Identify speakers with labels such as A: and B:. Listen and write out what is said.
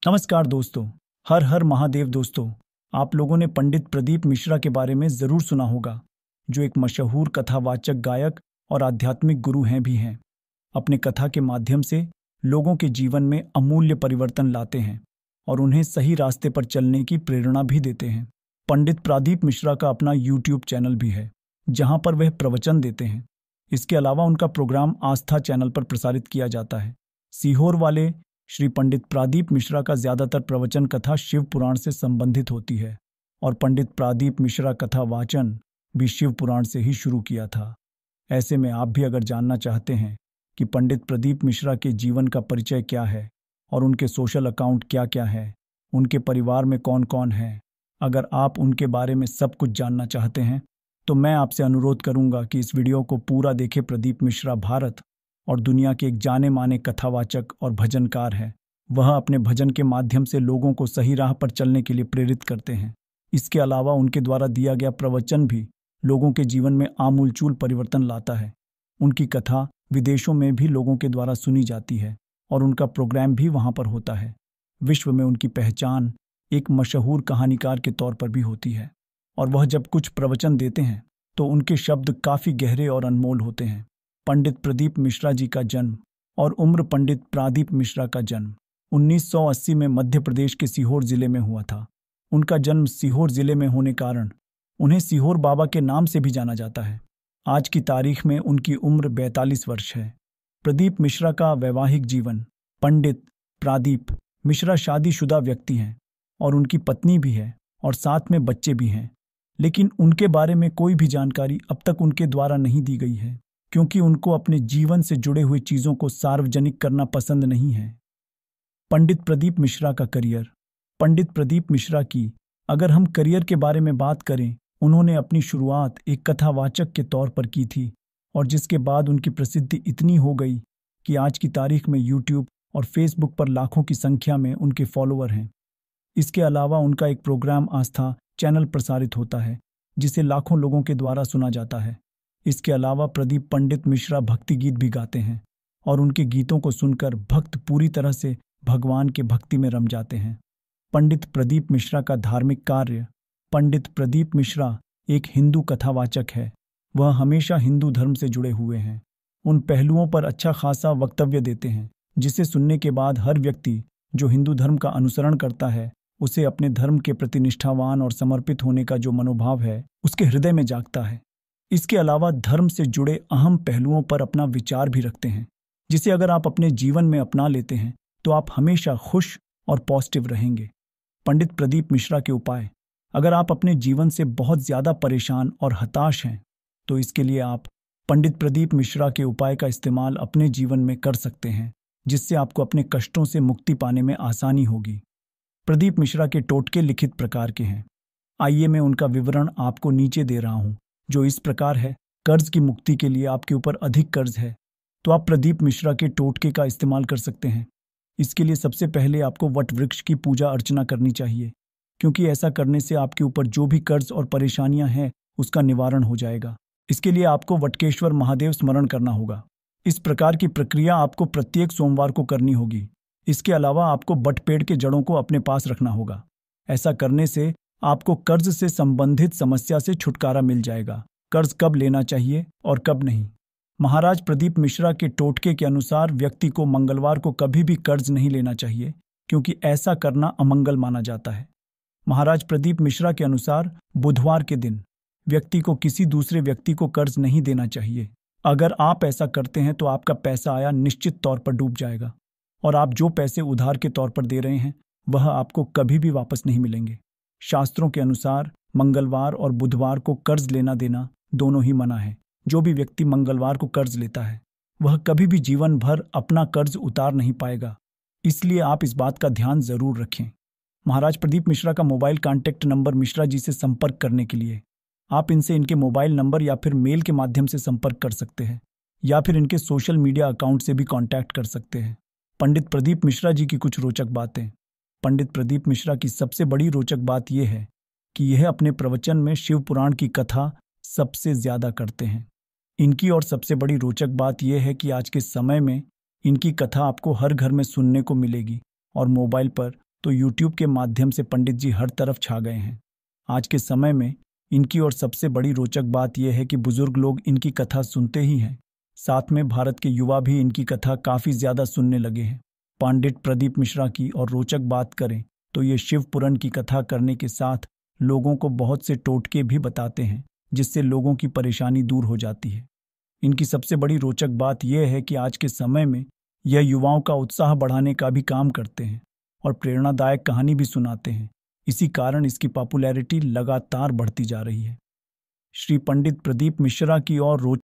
A: नमस्कार दोस्तों। हर हर महादेव दोस्तों। आप लोगों ने पंडित प्रदीप मिश्रा के बारे में ज़रूर सुना होगा, जो एक मशहूर कथावाचक गायक और आध्यात्मिक गुरु हैं भी हैं। अपने कथा के माध्यम से लोगों के जीवन में अमूल्य परिवर्तन लाते हैं और उन्हें सही रास्ते पर चलने की प्रेरणा भी देते हैं। पंडित प्रदीप मिश्रा का अपना यूट्यूब चैनल भी है, जहां पर वह प्रवचन देते हैं। इसके अलावा उनका प्रोग्राम आस्था चैनल पर प्रसारित किया जाता है। सीहोर वाले श्री पंडित प्रदीप मिश्रा का ज्यादातर प्रवचन कथा शिव पुराण से संबंधित होती है और पंडित प्रदीप मिश्रा कथा वाचन भी शिव पुराण से ही शुरू किया था। ऐसे में आप भी अगर जानना चाहते हैं कि पंडित प्रदीप मिश्रा के जीवन का परिचय क्या है और उनके सोशल अकाउंट क्या क्या है, उनके परिवार में कौन कौन है, अगर आप उनके बारे में सब कुछ जानना चाहते हैं तो मैं आपसे अनुरोध करूंगा कि इस वीडियो को पूरा देखें। प्रदीप मिश्रा भारत और दुनिया के एक जाने माने कथावाचक और भजनकार हैं। वह अपने भजन के माध्यम से लोगों को सही राह पर चलने के लिए प्रेरित करते हैं। इसके अलावा उनके द्वारा दिया गया प्रवचन भी लोगों के जीवन में आमूलचूल परिवर्तन लाता है। उनकी कथा विदेशों में भी लोगों के द्वारा सुनी जाती है और उनका प्रोग्राम भी वहां पर होता है। विश्व में उनकी पहचान एक मशहूर कहानीकार के तौर पर भी होती है और वह जब कुछ प्रवचन देते हैं तो उनके शब्द काफी गहरे और अनमोल होते हैं। पंडित प्रदीप मिश्रा जी का जन्म और उम्र। पंडित प्रदीप मिश्रा का जन्म 1980 में मध्य प्रदेश के सीहोर जिले में हुआ था। उनका जन्म सीहोर जिले में होने कारण उन्हें सीहोर बाबा के नाम से भी जाना जाता है। आज की तारीख में उनकी उम्र 42 वर्ष है। प्रदीप मिश्रा का वैवाहिक जीवन। पंडित प्रदीप मिश्रा शादीशुदा व्यक्ति हैं और उनकी पत्नी भी है और साथ में बच्चे भी हैं, लेकिन उनके बारे में कोई भी जानकारी अब तक उनके द्वारा नहीं दी गई है, क्योंकि उनको अपने जीवन से जुड़े हुए चीजों को सार्वजनिक करना पसंद नहीं है। पंडित प्रदीप मिश्रा का करियर। पंडित प्रदीप मिश्रा की अगर हम करियर के बारे में बात करें, उन्होंने अपनी शुरुआत एक कथावाचक के तौर पर की थी और जिसके बाद उनकी प्रसिद्धि इतनी हो गई कि आज की तारीख में यूट्यूब और फेसबुक पर लाखों की संख्या में उनके फॉलोअर हैं। इसके अलावा उनका एक प्रोग्राम आस्था चैनल प्रसारित होता है, जिसे लाखों लोगों के द्वारा सुना जाता है। इसके अलावा प्रदीप पंडित मिश्रा भक्ति गीत भी गाते हैं और उनके गीतों को सुनकर भक्त पूरी तरह से भगवान के भक्ति में रम जाते हैं। पंडित प्रदीप मिश्रा का धार्मिक कार्य। पंडित प्रदीप मिश्रा एक हिंदू कथावाचक है। वह हमेशा हिंदू धर्म से जुड़े हुए हैं। उन पहलुओं पर अच्छा खासा वक्तव्य देते हैं जिसे सुनने के बाद हर व्यक्ति जो हिंदू धर्म का अनुसरण करता है, उसे अपने धर्म के प्रति निष्ठावान और समर्पित होने का जो मनोभाव है उसके हृदय में जागता है। इसके अलावा धर्म से जुड़े अहम पहलुओं पर अपना विचार भी रखते हैं, जिसे अगर आप अपने जीवन में अपना लेते हैं तो आप हमेशा खुश और पॉजिटिव रहेंगे। पंडित प्रदीप मिश्रा के उपाय। अगर आप अपने जीवन से बहुत ज्यादा परेशान और हताश हैं तो इसके लिए आप पंडित प्रदीप मिश्रा के उपाय का इस्तेमाल अपने जीवन में कर सकते हैं, जिससे आपको अपने कष्टों से मुक्ति पाने में आसानी होगी। प्रदीप मिश्रा के टोटके लिखित प्रकार के हैं। आइए मैं उनका विवरण आपको नीचे दे रहा हूं, जो इस प्रकार है। कर्ज की मुक्ति के लिए आपके ऊपर अधिक कर्ज है तो आप प्रदीप मिश्रा के टोटके का इस्तेमाल कर सकते हैं। इसके लिए सबसे पहले आपको वट वृक्ष की पूजा अर्चना करनी चाहिए, क्योंकि ऐसा करने से आपके ऊपर जो भी कर्ज और परेशानियां हैं उसका निवारण हो जाएगा। इसके लिए आपको वटकेश्वर महादेव स्मरण करना होगा। इस प्रकार की प्रक्रिया आपको प्रत्येक सोमवार को करनी होगी। इसके अलावा आपको बट पेड़ के जड़ों को अपने पास रखना होगा। ऐसा करने से आपको कर्ज से संबंधित समस्या से छुटकारा मिल जाएगा। कर्ज कब लेना चाहिए और कब नहीं। महाराज प्रदीप मिश्रा के टोटके के अनुसार व्यक्ति को मंगलवार को कभी भी कर्ज नहीं लेना चाहिए, क्योंकि ऐसा करना अमंगल माना जाता है। महाराज प्रदीप मिश्रा के अनुसार बुधवार के दिन व्यक्ति को किसी दूसरे व्यक्ति को कर्ज नहीं देना चाहिए। अगर आप ऐसा करते हैं तो आपका पैसा आया निश्चित तौर पर डूब जाएगा और आप जो पैसे उधार के तौर पर दे रहे हैं वह आपको कभी भी वापस नहीं मिलेंगे। शास्त्रों के अनुसार मंगलवार और बुधवार को कर्ज लेना देना दोनों ही मना है। जो भी व्यक्ति मंगलवार को कर्ज लेता है वह कभी भी जीवन भर अपना कर्ज उतार नहीं पाएगा, इसलिए आप इस बात का ध्यान जरूर रखें। महाराज प्रदीप मिश्रा का mobile contact number. Mishra ji से संपर्क करने के लिए आप इनसे इनके मोबाइल नंबर या फिर मेल के माध्यम से संपर्क कर सकते हैं या फिर इनके सोशल मीडिया अकाउंट से भी कांटेक्ट कर सकते हैं। पंडित प्रदीप मिश्रा जी की कुछ रोचक बातें। पंडित प्रदीप मिश्रा की सबसे बड़ी रोचक बात यह है कि यह अपने प्रवचन में शिव पुराण की कथा सबसे ज्यादा करते हैं। इनकी और सबसे बड़ी रोचक बात यह है कि आज के समय में इनकी कथा आपको हर घर में सुनने को मिलेगी और मोबाइल पर तो यूट्यूब के माध्यम से पंडित जी हर तरफ छा गए हैं। आज के समय में इनकी और सबसे बड़ी रोचक बात यह है कि बुजुर्ग लोग इनकी कथा सुनते ही हैं, साथ में भारत के युवा भी इनकी कथा काफ़ी ज़्यादा सुनने लगे हैं। पंडित प्रदीप मिश्रा की और रोचक बात करें तो ये शिव पुराण की कथा करने के साथ लोगों को बहुत से टोटके भी बताते हैं, जिससे लोगों की परेशानी दूर हो जाती है। इनकी सबसे बड़ी रोचक बात यह है कि आज के समय में यह युवाओं का उत्साह बढ़ाने का भी काम करते हैं और प्रेरणादायक कहानी भी सुनाते हैं। इसी कारण इसकी पॉपुलैरिटी लगातार बढ़ती जा रही है। श्री पंडित प्रदीप मिश्रा की और रोचक